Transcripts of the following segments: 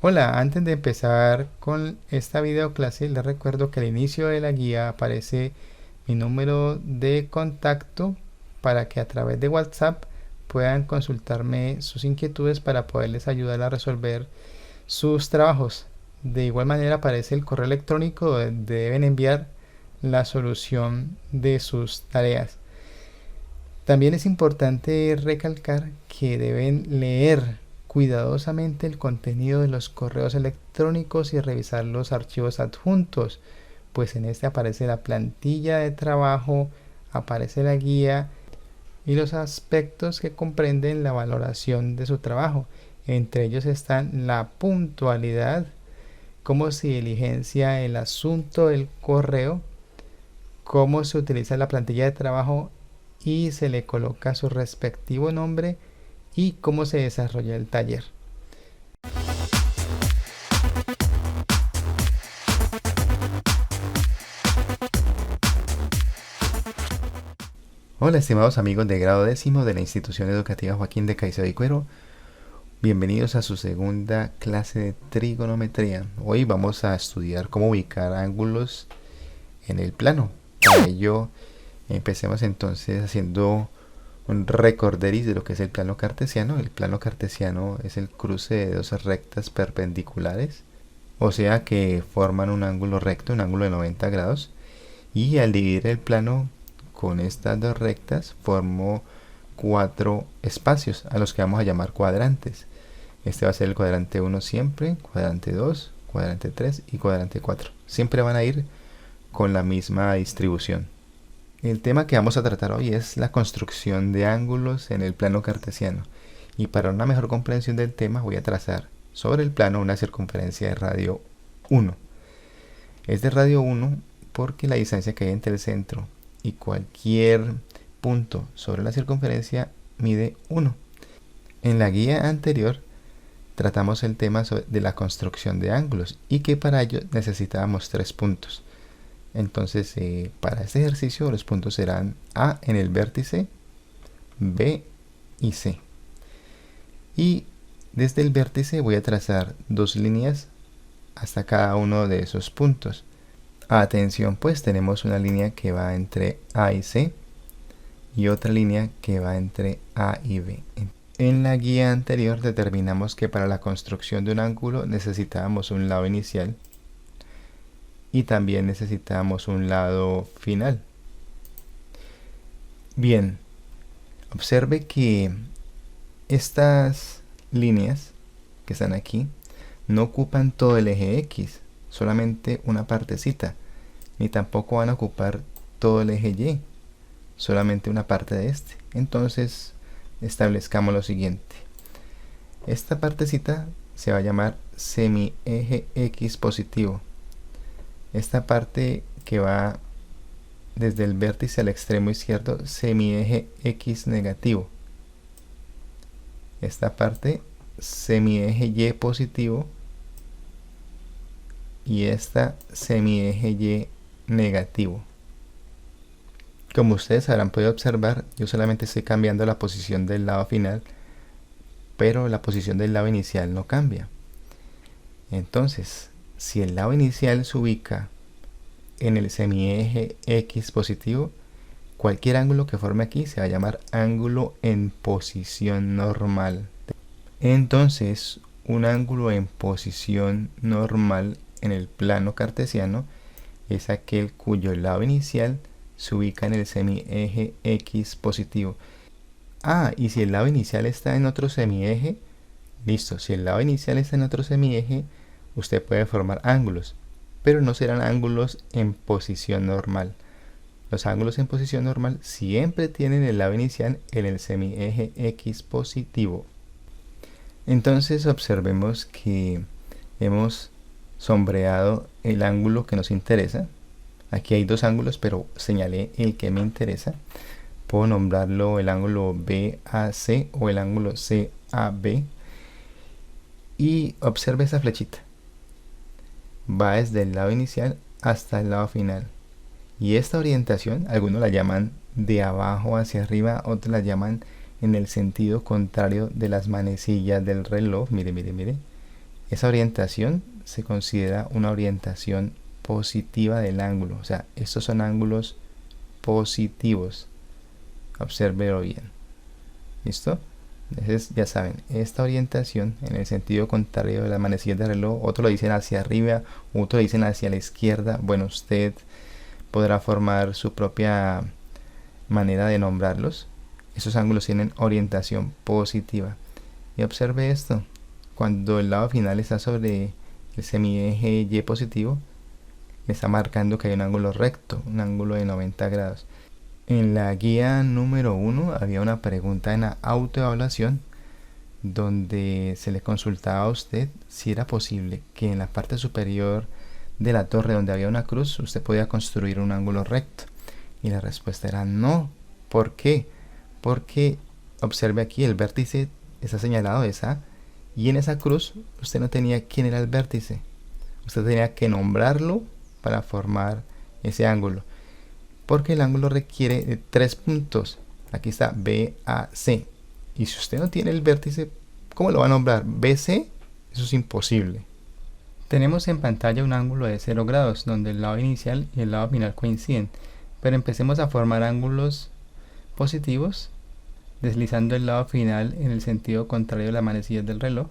Hola, antes de empezar con esta video clase, les recuerdo que al inicio de la guía aparece mi número de contacto para que a través de WhatsApp puedan consultarme sus inquietudes para poderles ayudar a resolver sus trabajos. De igual manera aparece el correo electrónico donde deben enviar la solución de sus tareas. También es importante recalcar que deben leer cuidadosamente el contenido de los correos electrónicos y revisar los archivos adjuntos, pues en este aparece la plantilla de trabajo, aparece la guía y los aspectos que comprenden la valoración de su trabajo. Entre ellos están la puntualidad, cómo se diligencia el asunto del correo, cómo se utiliza la plantilla de trabajo y se le coloca su respectivo nombre y cómo se desarrolla el taller. Hola estimados amigos de grado décimo de la institución educativa Joaquín de Caicedo y Cuero, bienvenidos a su segunda clase de trigonometría. Hoy vamos a estudiar cómo ubicar ángulos en el plano. Para ello empecemos entonces haciendo un recorderis de lo que es el plano cartesiano. El plano cartesiano es el cruce de dos rectas perpendiculares, o sea que forman un ángulo recto, un ángulo de 90 grados, y al dividir el plano con estas dos rectas formo cuatro espacios a los que vamos a llamar cuadrantes. Este va a ser el cuadrante 1 siempre, cuadrante 2, cuadrante 3 y cuadrante 4. Siempre van a ir con la misma distribución. El tema que vamos a tratar hoy es la construcción de ángulos en el plano cartesiano. Y para una mejor comprensión del tema voy a trazar sobre el plano una circunferencia de radio 1. Es de radio 1 porque la distancia que hay entre el centro y cualquier punto sobre la circunferencia mide 1. En la guía anterior tratamos el tema de la construcción de ángulos y que para ello necesitábamos 3 puntos. Entonces para este ejercicio los puntos serán A en el vértice, B y C. Y desde el vértice voy a trazar dos líneas hasta cada uno de esos puntos. Atención, pues tenemos una línea que va entre A y C y otra línea que va entre A y B. En la guía anterior determinamos que para la construcción de un ángulo necesitábamos un lado inicial y también necesitamos un lado final. Bien, observe que estas líneas que están aquí no ocupan todo el eje X, solamente una partecita, ni tampoco van a ocupar todo el eje Y, solamente una parte de este. Entonces establezcamos lo siguiente: esta partecita se va a llamar semieje X positivo. Esta parte que va desde el vértice al extremo izquierdo, semieje X negativo. Esta parte, semieje Y positivo. Y esta, semieje Y negativo. Como ustedes habrán podido observar, yo solamente estoy cambiando la posición del lado final, pero la posición del lado inicial no cambia. Entonces, si el lado inicial se ubica en el semieje X positivo, cualquier ángulo que forme aquí se va a llamar ángulo en posición normal. Entonces, un ángulo en posición normal en el plano cartesiano es aquel cuyo lado inicial se ubica en el semieje X positivo. Y si el lado inicial está en otro semieje, listo, si el lado inicial está en otro semieje, usted puede formar ángulos, pero no serán ángulos en posición normal. Los ángulos en posición normal siempre tienen el lado inicial en el semieje X positivo. Entonces observemos que hemos sombreado el ángulo que nos interesa. Aquí hay dos ángulos, pero señalé el que me interesa. Puedo nombrarlo el ángulo BAC o el ángulo CAB. Y observe esa flechita. Va desde el lado inicial hasta el lado final. Y esta orientación, algunos la llaman de abajo hacia arriba, otros la llaman en el sentido contrario de las manecillas del reloj. Mire, mire, mire. esa orientación se considera una orientación positiva del ángulo. O sea, estos son ángulos positivos. Obsérvelo bien. ¿Listo? Entonces ya saben, esta orientación en el sentido contrario de las manecillas del reloj, otros lo dicen hacia arriba, otros lo dicen hacia la izquierda. Bueno, usted podrá formar su propia manera de nombrarlos. Esos ángulos tienen orientación positiva. Y observe esto, cuando el lado final está sobre el semieje Y positivo, me está marcando que hay un ángulo recto, un ángulo de 90 grados. En la guía número 1 había una pregunta en la autoevaluación donde se le consultaba a usted si era posible que en la parte superior de la torre donde había una cruz usted podía construir un ángulo recto, y la respuesta era no. ¿Por qué? Porque observe aquí, el vértice está señalado esa, y en esa cruz usted no tenía quién era el vértice, usted tenía que nombrarlo para formar ese ángulo, porque el ángulo requiere de 3 puntos. Aquí está BAC, y si usted no tiene el vértice, ¿cómo lo va a nombrar? BC, eso es imposible. Tenemos en pantalla un ángulo de 0 grados donde el lado inicial y el lado final coinciden, pero empecemos a formar ángulos positivos deslizando el lado final en el sentido contrario de las manecillas del reloj,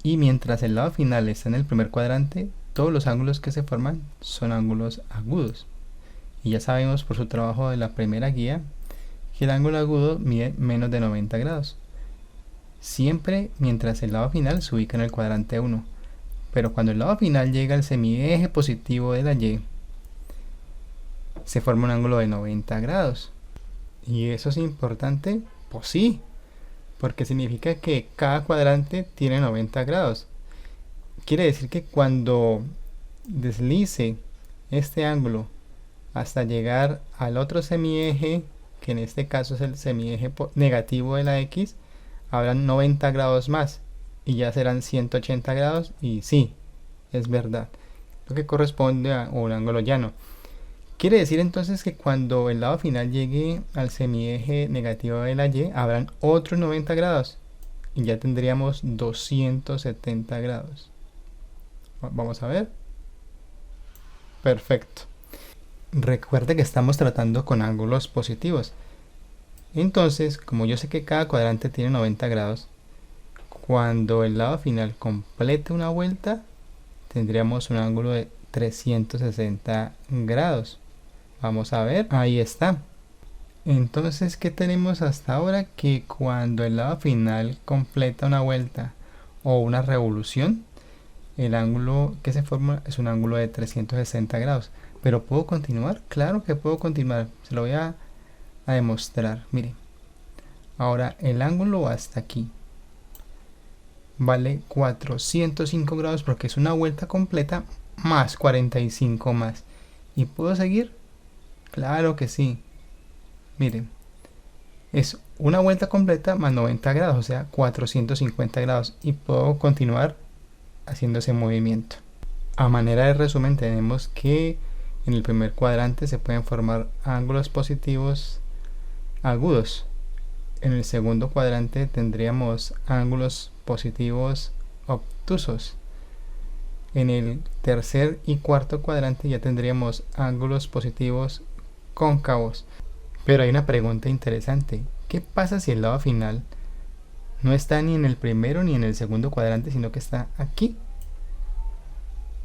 y mientras el lado final está en el primer cuadrante, todos los ángulos que se forman son ángulos agudos. Y ya sabemos por su trabajo de la primera guía que el ángulo agudo mide menos de 90 grados, siempre mientras el lado final se ubica en el cuadrante 1. Pero cuando el lado final llega al semieje positivo de la Y, se forma un ángulo de 90 grados. ¿Y eso es importante? Pues sí, porque significa que cada cuadrante tiene 90 grados. Quiere decir que cuando deslice este ángulo hasta llegar al otro semieje, que en este caso es el semieje negativo de la X, habrán 90 grados más y ya serán 180 grados, y sí, es verdad, lo que corresponde a un ángulo llano. Quiere decir entonces que cuando el lado final llegue al semieje negativo de la Y, habrán otros 90 grados y ya tendríamos 270 grados. Vamos a ver. Perfecto. Recuerde que estamos tratando con ángulos positivos. Entonces, como yo sé que cada cuadrante tiene 90 grados, cuando el lado final complete una vuelta, tendríamos un ángulo de 360 grados. Vamos a ver, ahí está. Entonces, ¿qué tenemos hasta ahora? Que cuando el lado final completa una vuelta o una revolución, el ángulo que se forma es un ángulo de 360 grados. ¿Pero puedo continuar? Claro que puedo continuar. Se lo voy a demostrar. Mire, ahora el ángulo hasta aquí vale 405 grados porque es una vuelta completa más 45 más. ¿Y puedo seguir? Claro que sí. Miren, es una vuelta completa más 90 grados, o sea, 450 grados. Y puedo continuar haciendo ese movimiento. A manera de resumen, tenemos que en el primer cuadrante se pueden formar ángulos positivos agudos. En el segundo cuadrante tendríamos ángulos positivos obtusos. En el tercer y cuarto cuadrante ya tendríamos ángulos positivos cóncavos. Pero hay una pregunta interesante. ¿Qué pasa si el lado final no está ni en el primero ni en el segundo cuadrante, sino que está aquí,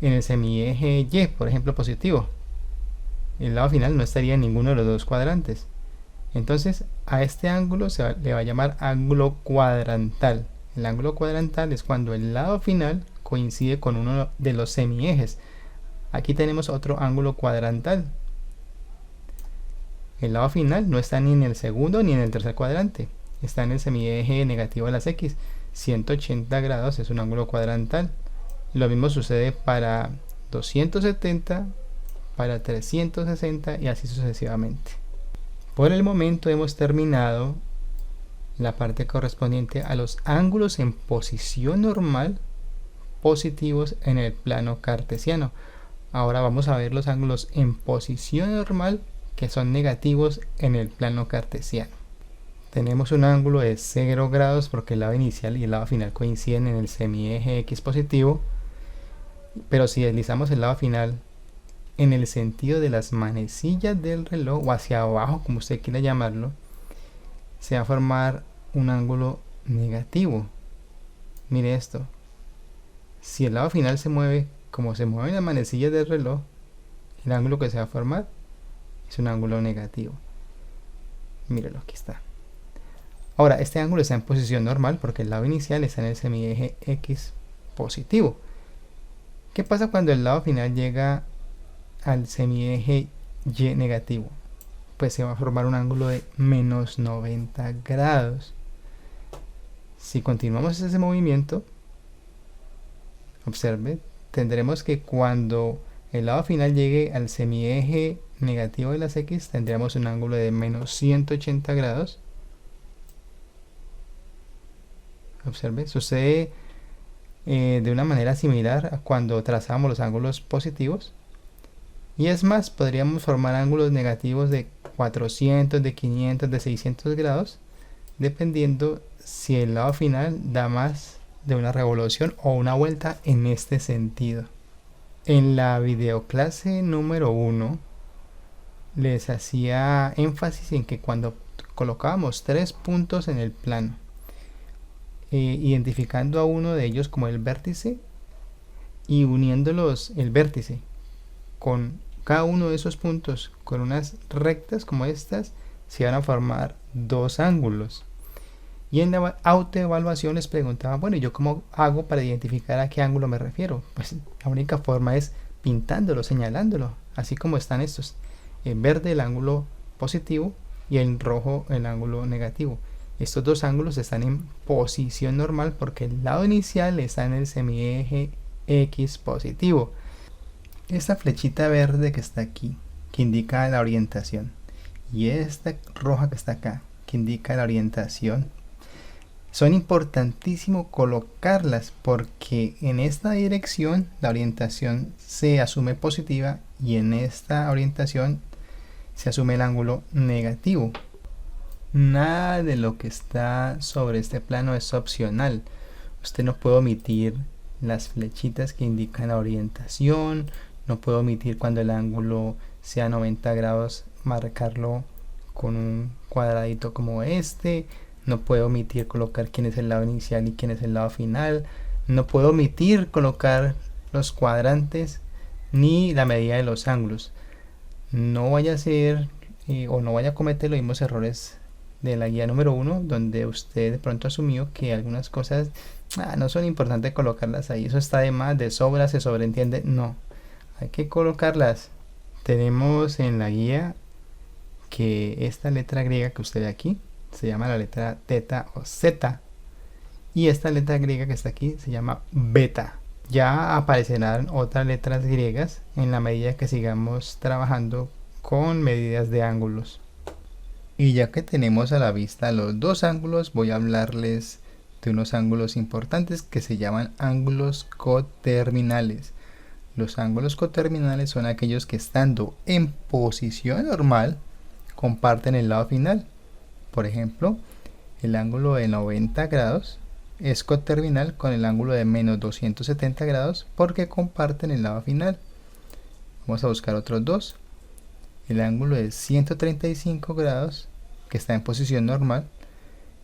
en el semieje Y, por ejemplo, positivo? El lado final no estaría en ninguno de los dos cuadrantes. Entonces a este ángulo le va a llamar ángulo cuadrantal. El ángulo cuadrantal es cuando el lado final coincide con uno de los semiejes. Aquí tenemos otro ángulo cuadrantal. El lado final no está ni en el segundo ni en el tercer cuadrante. Está en el semieje negativo de las X. 180 grados es un ángulo cuadrantal. Lo mismo sucede para 270, para 360 y así sucesivamente. Por el momento hemos terminado la parte correspondiente a los ángulos en posición normal positivos en el plano cartesiano. Ahora vamos a ver los ángulos en posición normal que son negativos en el plano cartesiano. tenemos un ángulo de 0 grados porque el lado inicial y el lado final coinciden en el semieje X positivo, pero si deslizamos el lado final en el sentido de las manecillas del reloj o hacia abajo, como usted quiera llamarlo, se va a formar un ángulo negativo. Mire esto, si el lado final se mueve como se mueven las manecillas del reloj, el ángulo que se va a formar es un ángulo negativo. Míralo, aquí está. Ahora, este ángulo está en posición normal porque el lado inicial está en el semieje X positivo. ¿Qué pasa cuando el lado final llega al semieje Y negativo? Pues se va a formar un ángulo de menos 90 grados. Si continuamos ese movimiento, observe, tendremos que cuando el lado final llegue al semieje negativo de las X, tendremos un ángulo de menos 180 grados. Observe, sucede de una manera similar a cuando trazamos los ángulos positivos. Y es más, podríamos formar ángulos negativos de 400, de 500, de 600 grados, dependiendo si el lado final da más de una revolución o una vuelta en este sentido. En la videoclase número 1 les hacía énfasis en que cuando colocábamos 3 puntos en el plano, identificando a uno de ellos como el vértice y uniéndolos el vértice con cada uno de esos puntos con unas rectas como estas, se van a formar dos ángulos. Y en la autoevaluación les preguntaba, bueno, ¿yo cómo hago para identificar a qué ángulo me refiero? Pues la única forma es pintándolo, señalándolo, así como están estos. En verde el ángulo positivo y en rojo el ángulo negativo. Estos dos ángulos están en posición normal porque el lado inicial está en el semieje X positivo. Esta flechita verde que está aquí, que indica la orientación, y esta roja que está acá, que indica la orientación, son importantísimo colocarlas porque en esta dirección la orientación se asume positiva y en esta orientación se asume el ángulo negativo. Nada de lo que está sobre este plano es opcional. Usted no puede omitir las flechitas que indican la orientación, no puede omitir cuando el ángulo sea 90 grados marcarlo con un cuadradito como este. No puedo omitir colocar quién es el lado inicial y quién es el lado final. No puedo omitir colocar los cuadrantes ni la medida de los ángulos. No vaya a ser o no vaya a cometer los mismos errores de la guía número 1, donde usted de pronto asumió que algunas cosas no son importantes colocarlas ahí. Eso está de más, de sobra, se sobreentiende. No, hay que colocarlas. Tenemos en la guía que esta letra griega que usted ve aquí se llama la letra teta o zeta, y esta letra griega que está aquí se llama beta. Ya aparecerán otras letras griegas en la medida que sigamos trabajando con medidas de ángulos. Y ya que tenemos a la vista los dos ángulos, voy a hablarles de unos ángulos importantes que se llaman ángulos coterminales. Los ángulos coterminales son aquellos que estando en posición normal comparten el lado final. Por ejemplo, el ángulo de 90 grados es coterminal con el ángulo de menos 270 grados porque comparten el lado final. Vamos a buscar otros dos. El ángulo de 135 grados, que está en posición normal,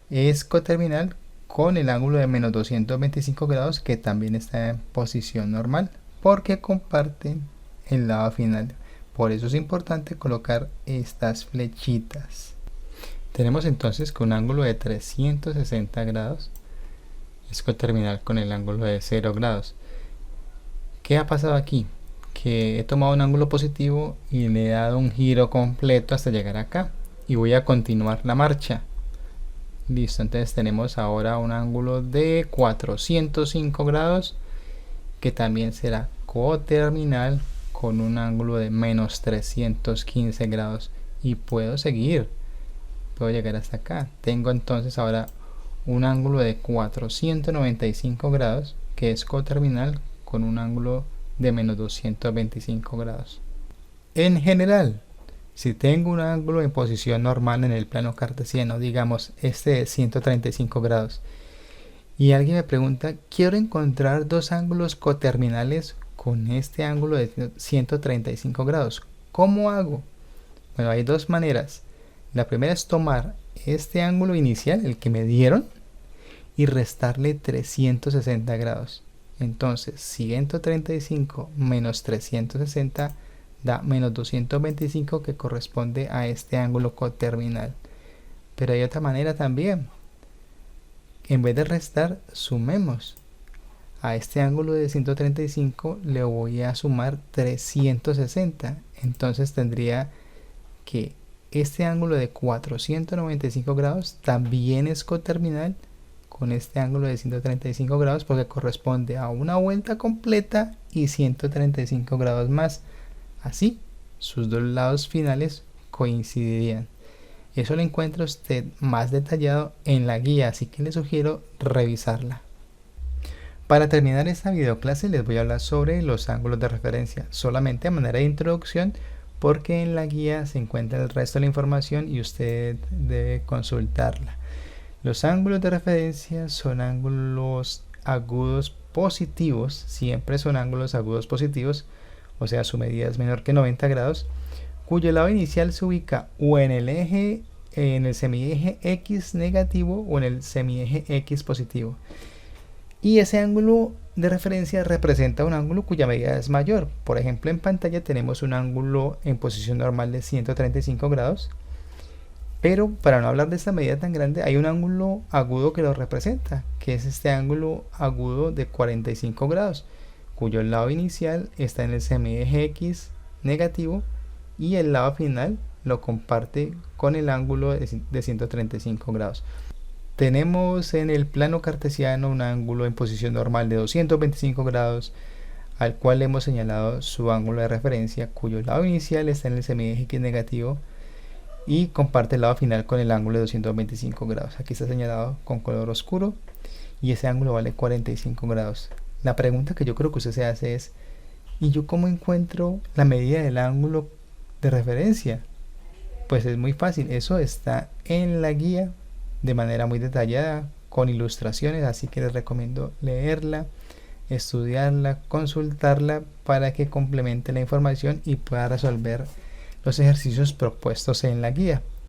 es coterminal con el ángulo de menos 225 grados, que también está en posición normal porque comparten el lado final. Por eso es importante colocar estas flechitas. Tenemos entonces que un ángulo de 360 grados es coterminal con el ángulo de 0 grados. ¿Qué ha pasado aquí? Que he tomado un ángulo positivo y le he dado un giro completo hasta llegar acá. Y voy a continuar la marcha. Listo, entonces tenemos ahora un ángulo de 405 grados que también será coterminal con un ángulo de menos 315 grados. Y puedo seguir. Puedo llegar hasta acá. Tengo entonces ahora un ángulo de 495 grados que es coterminal con un ángulo de menos 225 grados. En general, Si tengo un ángulo en posición normal en el plano cartesiano, digamos este de 135 grados, y alguien me pregunta, quiero encontrar dos ángulos coterminales con este ángulo de 135 grados, ¿cómo hago? Bueno, hay dos maneras. La primera es tomar este ángulo inicial, el que me dieron, y restarle 360 grados. Entonces 135 menos 360 da menos 225, que corresponde a este ángulo coterminal. Pero hay otra manera también. En vez de restar, sumemos. A este ángulo de 135 le voy a sumar 360. Entonces tendría que este ángulo de 495 grados también es coterminal con este ángulo de 135 grados, porque corresponde a una vuelta completa y 135 grados más. Así, sus dos lados finales coincidirían. Eso lo encuentra usted más detallado en la guía, así que le sugiero revisarla. Para terminar esta videoclase les voy a hablar sobre los ángulos de referencia, solamente a manera de introducción, porque en la guía se encuentra el resto de la información y usted debe consultarla. Los ángulos de referencia son ángulos agudos positivos, siempre son ángulos agudos positivos, o sea su medida es menor que 90 grados, cuyo lado inicial se ubica o en el semieje X negativo o en el semieje X positivo. Y ese ángulo de referencia representa un ángulo cuya medida es mayor. Por ejemplo, en pantalla tenemos un ángulo en posición normal de 135 grados. Pero para no hablar de esta medida tan grande, hay un ángulo agudo que lo representa, que es este ángulo agudo de 45 grados, cuyo lado inicial está en el semieje X negativo y el lado final lo comparte con el ángulo de 135 grados. Tenemos en el plano cartesiano un ángulo en posición normal de 225 grados, al cual hemos señalado su ángulo de referencia, cuyo lado inicial está en el semieje X negativo y comparte el lado final con el ángulo de 225 grados. Aquí está señalado con color oscuro y ese ángulo vale 45 grados. La pregunta que yo creo que usted se hace es, ¿y yo cómo encuentro la medida del ángulo de referencia? Pues es muy fácil, eso está en la guía de manera muy detallada, con ilustraciones, así que les recomiendo leerla, estudiarla, consultarla para que complemente la información y pueda resolver los ejercicios propuestos en la guía.